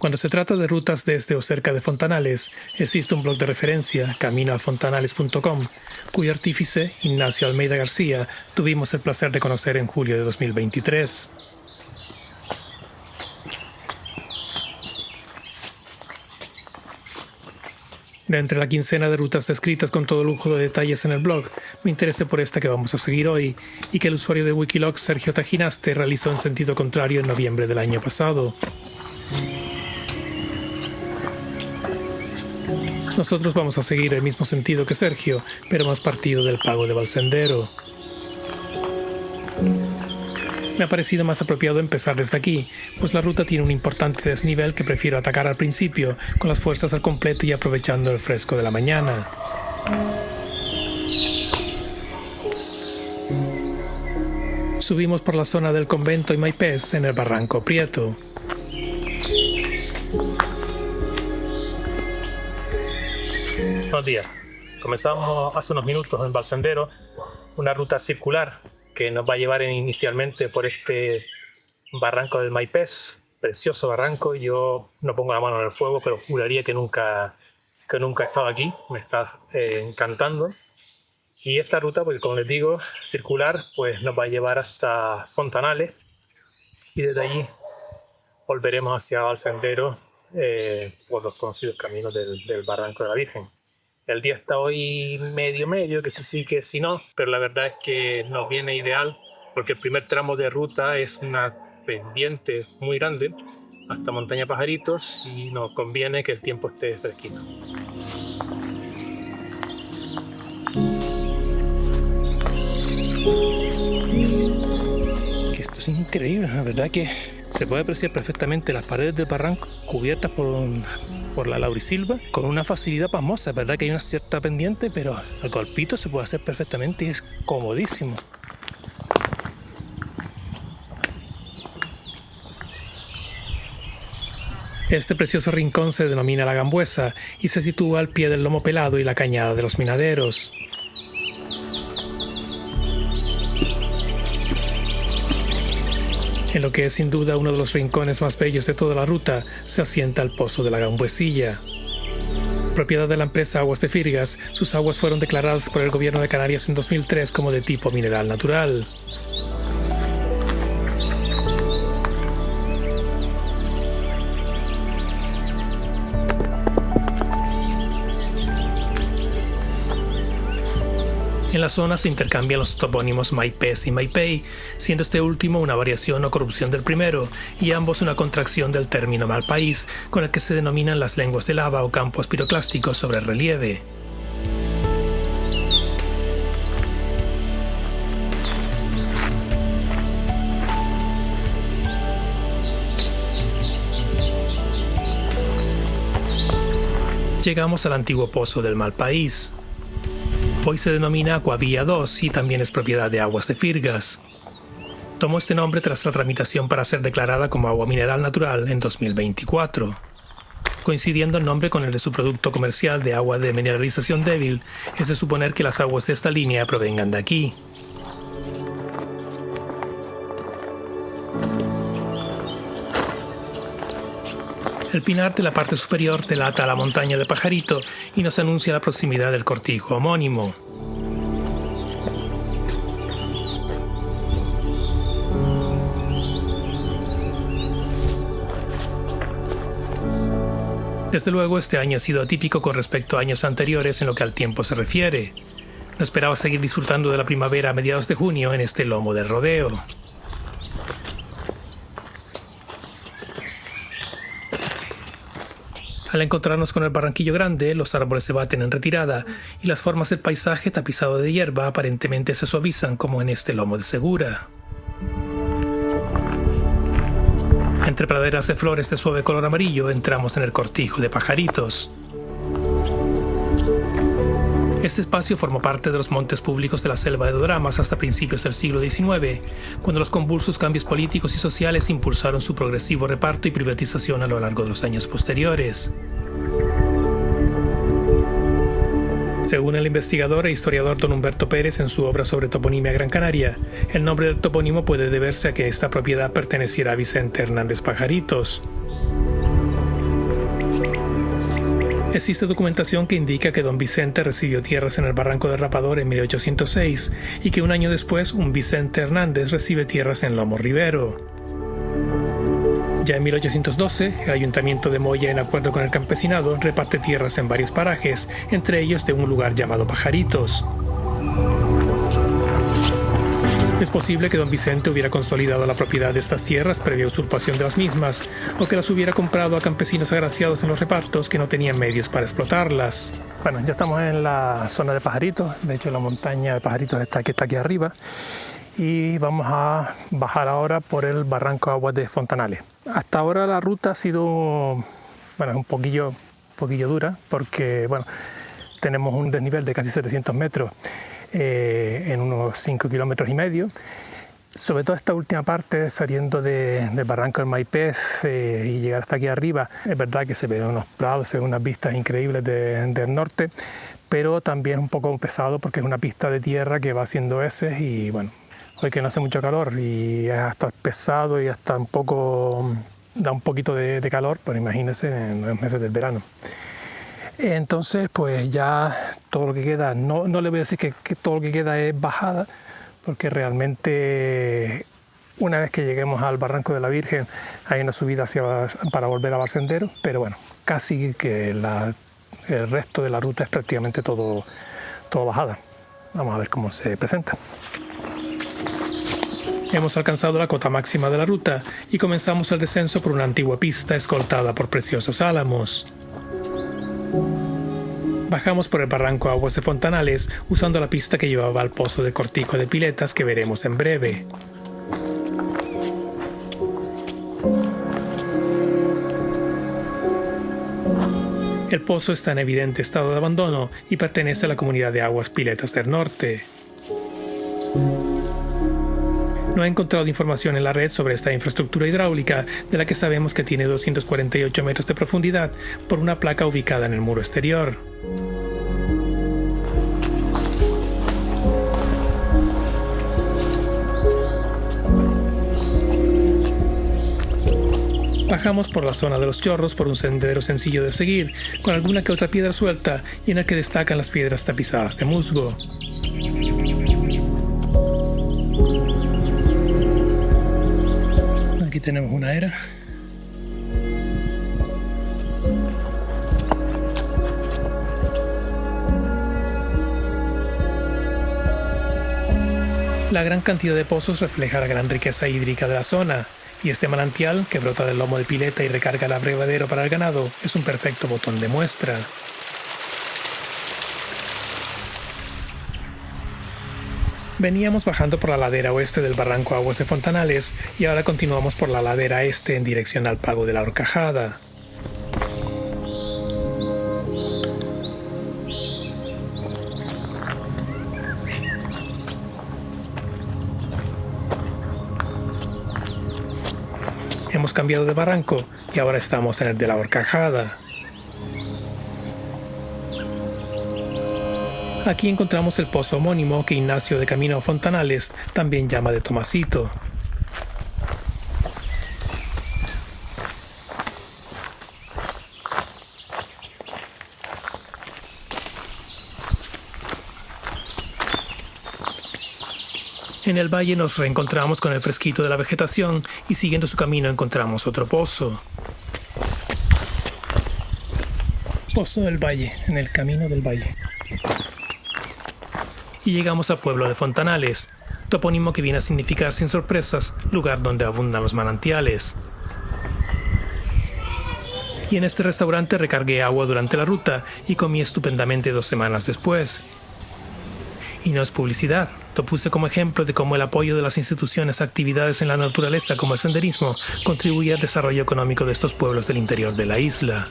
Cuando se trata de rutas desde o cerca de Fontanales, existe un blog de referencia, caminoafontanales.com, cuyo artífice, Ignacio Almeida García, tuvimos el placer de conocer en julio de 2023. De entre la quincena de rutas descritas con todo lujo de detalles en el blog, me interesé por esta que vamos a seguir hoy y que el usuario de Wikiloc Sergio Tajinaste realizó en sentido contrario en noviembre del año pasado. Nosotros vamos a seguir el mismo sentido que Sergio, pero más partido del Pago de Valsendero. Me ha parecido más apropiado empezar desde aquí, pues la ruta tiene un importante desnivel que prefiero atacar al principio, con las fuerzas al completo y aprovechando el fresco de la mañana. Subimos por la zona del convento y Maipés en el Barranco Prieto. Buenos días. Comenzamos hace unos minutos en Valsendero, una ruta circular que nos va a llevar inicialmente por este barranco del Maipés, precioso barranco. Yo no pongo la mano en el fuego, pero juraría que nunca he estado aquí. Me está encantando. Y esta ruta, pues como les digo, circular, pues nos va a llevar hasta Fontanales y desde allí volveremos hacia Valsendero por los conocidos caminos del Barranco de la Virgen. El día está hoy medio, que sí, que sí no, pero la verdad es que nos viene ideal porque el primer tramo de ruta es una pendiente muy grande hasta Montaña Pajaritos y nos conviene que el tiempo esté fresquito. Esto es increíble, la verdad que se puede apreciar perfectamente las paredes del barranco cubiertas por la laurisilva con una facilidad pasmosa. Es verdad que hay una cierta pendiente, pero el golpito se puede hacer perfectamente y es comodísimo. Este precioso rincón se denomina La Gambuesa y se sitúa al pie del Lomo Pelado y la Cañada de los Minaderos. En lo que es sin duda uno de los rincones más bellos de toda la ruta, se asienta el Pozo de la Gambuesilla. Propiedad de la empresa Aguas de Firgas, sus aguas fueron declaradas por el gobierno de Canarias en 2003 como de tipo mineral natural. En la zona se intercambian los topónimos Maipés y Maipey, siendo este último una variación o corrupción del primero, y ambos una contracción del término Malpaís, con el que se denominan las lenguas de lava o campos piroclásticos sobre relieve. Llegamos al antiguo pozo del Malpaís. Hoy se denomina Acuavía 2 y también es propiedad de Aguas de Firgas. Tomó este nombre tras la tramitación para ser declarada como agua mineral natural en 2024. Coincidiendo el nombre con el de su producto comercial de agua de mineralización débil, es de suponer que las aguas de esta línea provengan de aquí. El pinar de la parte superior delata a la montaña de Pajarito y nos anuncia la proximidad del cortijo homónimo. Desde luego, este año ha sido atípico con respecto a años anteriores en lo que al tiempo se refiere. No esperaba seguir disfrutando de la primavera a mediados de junio en este lomo del rodeo. Al encontrarnos con el Barranquillo Grande, los árboles se baten en retirada y las formas del paisaje tapizado de hierba aparentemente se suavizan como en este lomo de Segura. Entre praderas de flores de suave color amarillo entramos en el cortijo de Pajaritos. Este espacio formó parte de los montes públicos de la selva de Doramas hasta principios del siglo XIX, cuando los convulsos cambios políticos y sociales impulsaron su progresivo reparto y privatización a lo largo de los años posteriores. Según el investigador e historiador don Humberto Pérez en su obra sobre toponimia Gran Canaria, el nombre del topónimo puede deberse a que esta propiedad perteneciera a Vicente Hernández Pajaritos. Existe documentación que indica que don Vicente recibió tierras en el Barranco del Rapador en 1806 y que un año después un Vicente Hernández recibe tierras en Lomo Rivero. Ya en 1812, el Ayuntamiento de Moya, en acuerdo con el campesinado, reparte tierras en varios parajes, entre ellos de un lugar llamado Pajaritos. Es posible que don Vicente hubiera consolidado la propiedad de estas tierras previa usurpación de las mismas, o que las hubiera comprado a campesinos agraciados en los repartos que no tenían medios para explotarlas. Bueno, ya estamos en la zona de Pajaritos. De hecho, la montaña de Pajaritos está aquí arriba. Y vamos a bajar ahora por el barranco Aguas de Fontanales. Hasta ahora la ruta ha sido, un poquillo dura, porque tenemos un desnivel de casi 700 metros en unos 5 kilómetros y medio. Sobre todo esta última parte, saliendo del barranco del Maipés y llegar hasta aquí arriba, es verdad que se ven unos prados, se ven unas vistas increíbles del norte, pero también es un poco pesado porque es una pista de tierra que va haciendo heces y hoy que no hace mucho calor y es hasta pesado y hasta da un poquito de calor, pues imagínense en los meses del verano. Entonces, pues ya todo lo que queda, no le voy a decir que todo lo que queda es bajada, porque realmente una vez que lleguemos al Barranco de la Virgen hay una subida para volver a Barcendero, pero casi que el resto de la ruta es prácticamente todo bajada. Vamos a ver cómo se presenta. Hemos alcanzado la cota máxima de la ruta y comenzamos el descenso por una antigua pista escoltada por preciosos álamos. Bajamos por el barranco Aguas de Fontanales usando la pista que llevaba al pozo de Cortijo de Piletas que veremos en breve. El pozo está en evidente estado de abandono y pertenece a la comunidad de Aguas Piletas del Norte. No he encontrado información en la red sobre esta infraestructura hidráulica, de la que sabemos que tiene 248 metros de profundidad por una placa ubicada en el muro exterior. Bajamos por la zona de los chorros por un sendero sencillo de seguir, con alguna que otra piedra suelta y en la que destacan las piedras tapizadas de musgo. Aquí tenemos una era. La gran cantidad de pozos refleja la gran riqueza hídrica de la zona, y este manantial, que brota del lomo de pileta y recarga el abrevadero para el ganado, es un perfecto botón de muestra. Veníamos bajando por la ladera oeste del barranco Aguas de Fontanales y ahora continuamos por la ladera este en dirección al Pago de la Horcajada. Hemos cambiado de barranco y ahora estamos en el de la Horcajada. Aquí encontramos el pozo homónimo que Ignacio de Camino a Fontanales también llama de Tomasito. En el valle nos reencontramos con el fresquito de la vegetación y siguiendo su camino encontramos otro pozo. Pozo del Valle, en el camino del valle. Y llegamos al pueblo de Fontanales, topónimo que viene a significar sin sorpresas, lugar donde abundan los manantiales. Y en este restaurante recargué agua durante la ruta y comí estupendamente 2 semanas después. Y no es publicidad, lo puse como ejemplo de cómo el apoyo de las instituciones a actividades en la naturaleza como el senderismo contribuye al desarrollo económico de estos pueblos del interior de la isla.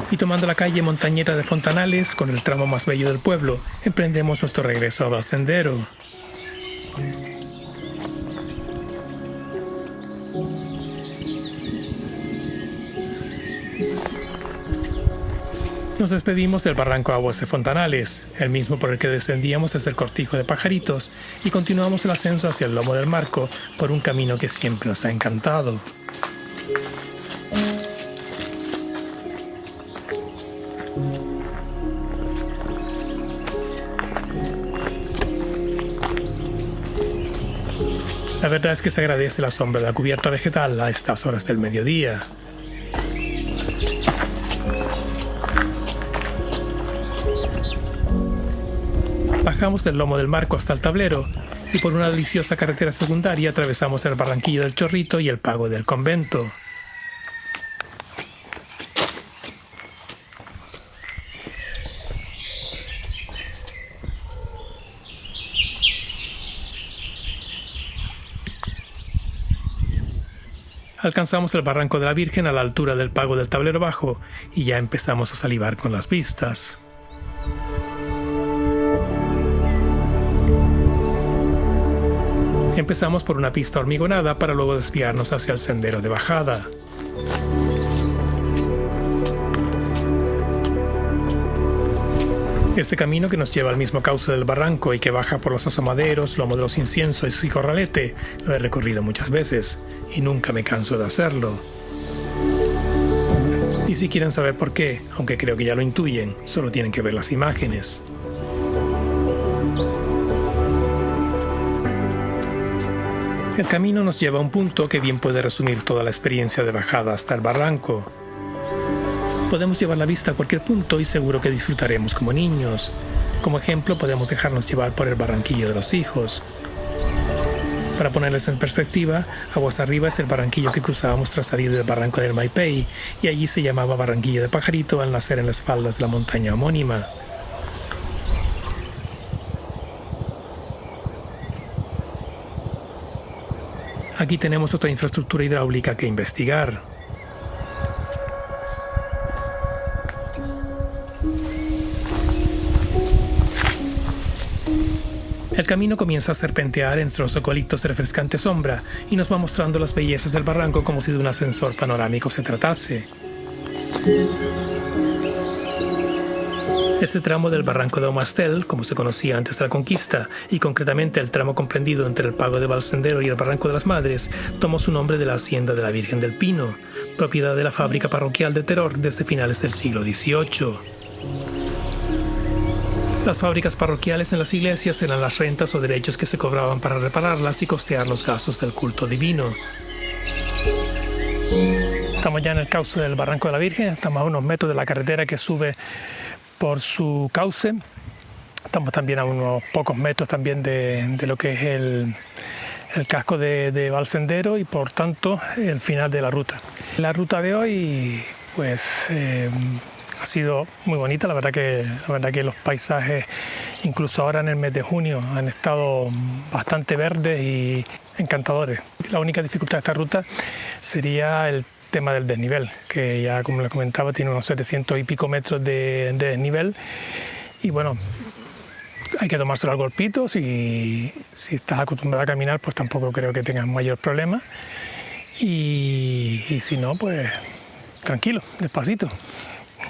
Y tomando la calle montañera de Fontanales, con el tramo más bello del pueblo, emprendemos nuestro regreso a Barcendero. Nos despedimos del barranco Aguas de Fontanales, el mismo por el que descendíamos desde el Cortijo de Pajaritos, y continuamos el ascenso hacia el lomo del Marco por un camino que siempre nos ha encantado. La verdad es que se agradece la sombra de la cubierta vegetal a estas horas del mediodía. Bajamos del lomo del marco hasta el tablero y por una deliciosa carretera secundaria atravesamos el barranquillo del Chorrito y el pago del convento. Alcanzamos el barranco de la Virgen a la altura del pago del tablero bajo y ya empezamos a salivar con las vistas. Empezamos por una pista hormigonada para luego desviarnos hacia el sendero de bajada. Este camino que nos lleva al mismo cauce del barranco y que baja por los asomaderos, lomo de los inciensos y corralete, lo he recorrido muchas veces y nunca me canso de hacerlo. Y si quieren saber por qué, aunque creo que ya lo intuyen, solo tienen que ver las imágenes. El camino nos lleva a un punto que bien puede resumir toda la experiencia de bajada hasta el barranco. Podemos llevar la vista a cualquier punto y seguro que disfrutaremos como niños. Como ejemplo, podemos dejarnos llevar por el barranquillo de los Hijos. Para ponerles en perspectiva, aguas arriba es el barranquillo que cruzábamos tras salir del barranco del Maipey, y allí se llamaba Barranquillo de Pajarito al nacer en las faldas de la montaña homónima. Aquí tenemos otra infraestructura hidráulica que investigar. El camino comienza a serpentear entre los eucaliptos de refrescante sombra y nos va mostrando las bellezas del barranco como si de un ascensor panorámico se tratase. Este tramo del barranco de Aumastel, como se conocía antes de la conquista, y concretamente el tramo comprendido entre el pago de Valsendero y el barranco de las Madres, tomó su nombre de la hacienda de la Virgen del Pino, propiedad de la fábrica parroquial de Teror desde finales del siglo XVIII. Las fábricas parroquiales en las iglesias eran las rentas o derechos que se cobraban para repararlas y costear los gastos del culto divino. Estamos ya en el cauce del Barranco de la Virgen, estamos a unos metros de la carretera que sube por su cauce. Estamos también a unos pocos metros también de lo que es el casco de Valsendero y por tanto el final de la ruta. La ruta de hoy pues ha sido muy bonita, la verdad que los paisajes, incluso ahora en el mes de junio, han estado bastante verdes y encantadores. La única dificultad de esta ruta sería el tema del desnivel, que ya como les comentaba tiene unos 700 y pico metros de desnivel y bueno, hay que tomárselo al golpito. Si estás acostumbrado a caminar pues tampoco creo que tengas mayor problema y si no pues tranquilo, despacito.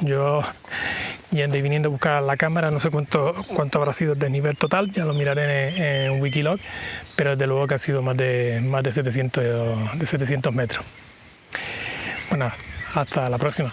Yo yendo y viniendo a buscar la cámara, no sé cuánto habrá sido el desnivel total, ya lo miraré en Wikiloc, pero desde luego que ha sido más de 700 metros. Bueno, hasta la próxima.